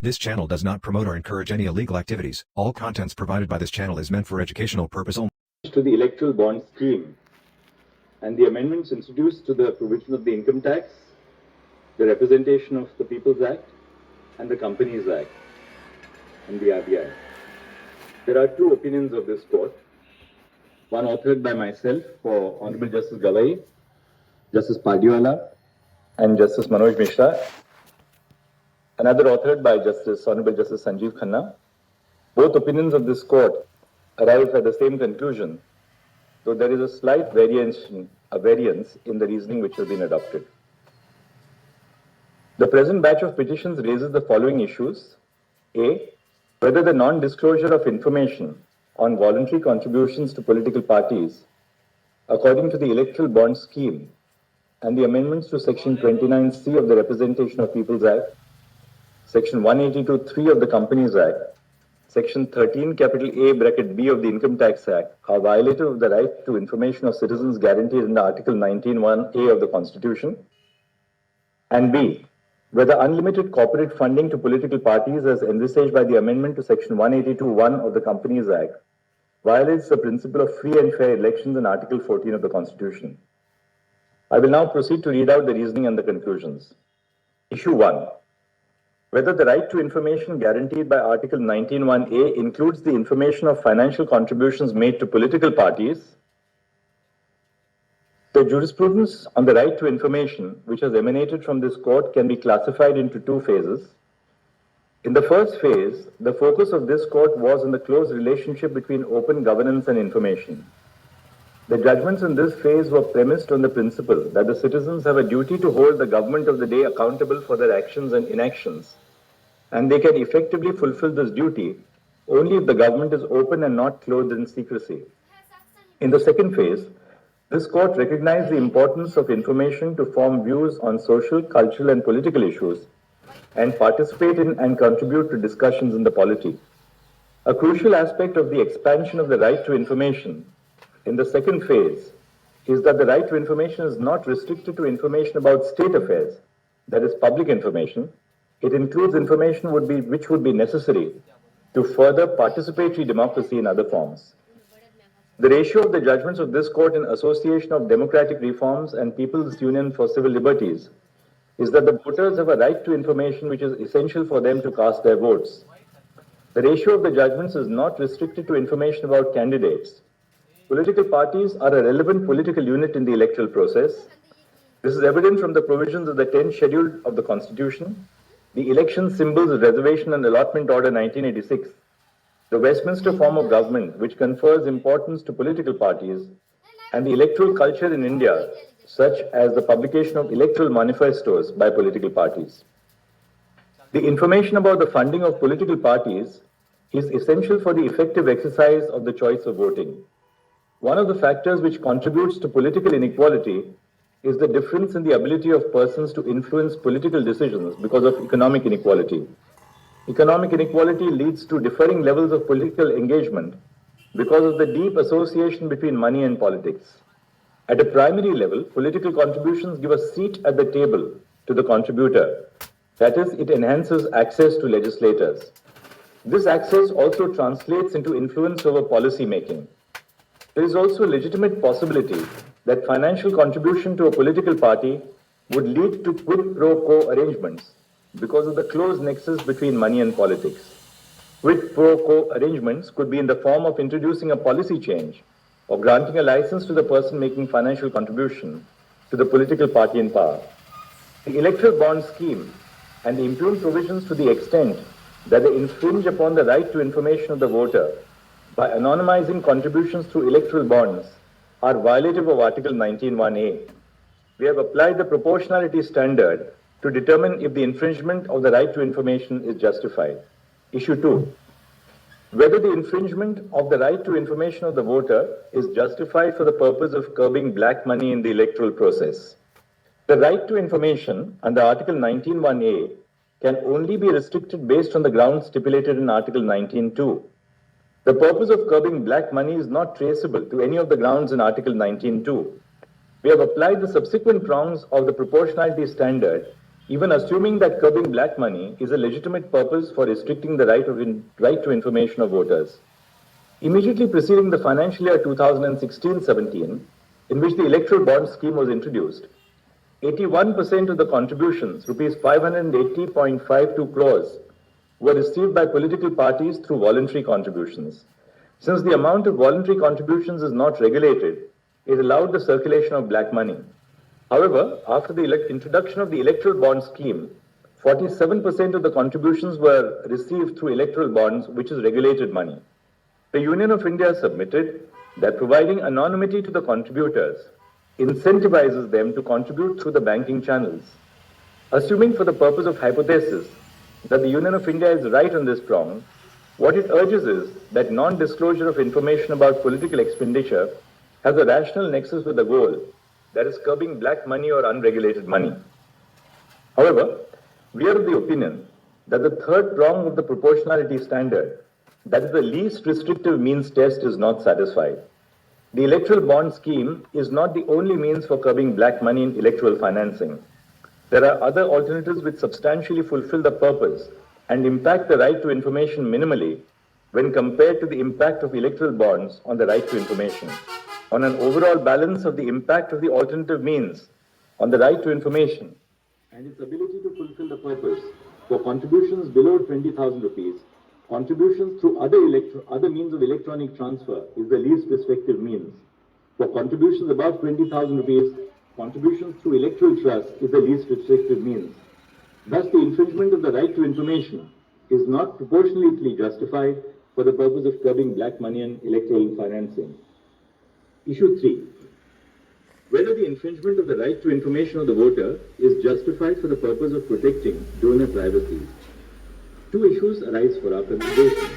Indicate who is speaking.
Speaker 1: This channel does not promote or encourage any illegal activities. All contents provided by this channel is meant for educational purpose only.
Speaker 2: To the Electoral Bond Scheme and the amendments introduced to the provision of the Income Tax, the Representation of the People's Act, and the Companies Act, and the RBI. There are two opinions of this court, one authored by myself for Honorable Justice Gawai, Justice Pardiwala, and Justice Manoj Mishra, another authored by Honorable Justice Sanjeev Khanna. Both opinions of this court arrive at the same conclusion, though there is a slight variance in the reasoning which has been adopted. The present batch of petitions raises the following issues. A, whether the non-disclosure of information on voluntary contributions to political parties according to the Electoral Bond Scheme and the amendments to Section 29C of the Representation of People's Act, Section 182(3) of the Companies Act, Section 13 A bracket B of the Income Tax Act are violative of the right to information of citizens guaranteed under Article 19(1)(a) of the Constitution. And B, whether unlimited corporate funding to political parties as envisaged by the amendment to Section 182(1) of the Companies Act violates the principle of free and fair elections in Article 14 of the Constitution. I will now proceed to read out the reasoning and the conclusions. Issue 1. Whether the right to information guaranteed by Article 19(1)(a) includes the information of financial contributions made to political parties. The jurisprudence on the right to information, which has emanated from this court, can be classified into two phases. In the first phase, the focus of this court was on the close relationship between open governance and information. The judgments in this phase were premised on the principle that the citizens have a duty to hold the government of the day accountable for their actions and inactions, and they can effectively fulfill this duty only if the government is open and not clothed in secrecy. In the second phase, this court recognized the importance of information to form views on social, cultural, and political issues and participate in and contribute to discussions in the polity. A crucial aspect of the expansion of the right to information in the second phase is that the right to information is not restricted to information about state affairs, that is public information. It includes information which would be necessary to further participatory democracy in other forms. The ratio of the judgments of this court in Association of Democratic Reforms and People's Union for Civil Liberties is that the voters have a right to information which is essential for them to cast their votes. The ratio of the judgments is not restricted to information about candidates. Political parties are a relevant political unit in the electoral process. This is evident from the provisions of the 10th Schedule of the Constitution, the Election Symbols Reservation and Allotment Order 1986, the Westminster form of government, which confers importance to political parties, and the electoral culture in India, such as the publication of electoral manifestos by political parties. The information about the funding of political parties is essential for the effective exercise of the choice of voting. One of the factors which contributes to political inequality is the difference in the ability of persons to influence political decisions because of economic inequality. Economic inequality leads to differing levels of political engagement because of the deep association between money and politics. At a primary level, political contributions give a seat at the table to the contributor. That is, it enhances access to legislators. This access also translates into influence over policy making. There is also a legitimate possibility that financial contribution to a political party would lead to quid pro quo arrangements because of the close nexus between money and politics. Quid pro quo arrangements could be in the form of introducing a policy change or granting a license to the person making financial contribution to the political party in power. The Electoral Bond Scheme and the impugned provisions to the extent that they infringe upon the right to information of the voter by anonymizing contributions through electoral bonds are violative of Article 19(1)(a). We have applied the proportionality standard to determine if the infringement of the right to information is justified. Issue 2. Whether the infringement of the right to information of the voter is justified for the purpose of curbing black money in the electoral process. The right to information under Article 19(1)(a) can only be restricted based on the grounds stipulated in Article 19(2). The purpose of curbing black money is not traceable to any of the grounds in Article 19(2). We have applied the subsequent prongs of the proportionality standard Even assuming that curbing black money is a legitimate purpose for restricting the right to information of voters. Immediately preceding the financial year 2016-17, in which the electoral bond scheme was introduced, 81% of the contributions, rupees 580.52 crores, were received by political parties through voluntary contributions. Since the amount of voluntary contributions is not regulated, it allowed the circulation of black money. However, after the introduction of the electoral bond scheme, 47% of the contributions were received through electoral bonds, which is regulated money. The Union of India submitted that providing anonymity to the contributors incentivizes them to contribute through the banking channels. Assuming for the purpose of hypothesis that the Union of India is right on this prong, what it urges is that non-disclosure of information about political expenditure has a rational nexus with the goal, that is curbing black money or unregulated money. However, we are of the opinion that the third prong of the proportionality standard, that is the least restrictive means test, is not satisfied. The electoral bond scheme is not the only means for curbing black money in electoral financing. There are other alternatives which substantially fulfill the purpose and impact the right to information minimally when compared to the impact of electoral bonds on the right to information. On an overall balance of the impact of the alternative means on the right to information and its ability to fulfill the purpose, for contributions below 20,000 rupees, contributions through other means of electronic transfer is the least restrictive means. For contributions above 20,000 rupees, contributions through electoral trust is the least restrictive means. Thus, the infringement of the right to information is not proportionately justified for the purpose of curbing black money and electoral financing. Issue 3. Whether the infringement of the right to information of the voter is justified for the purpose of protecting donor privacy. Two issues arise for our consideration.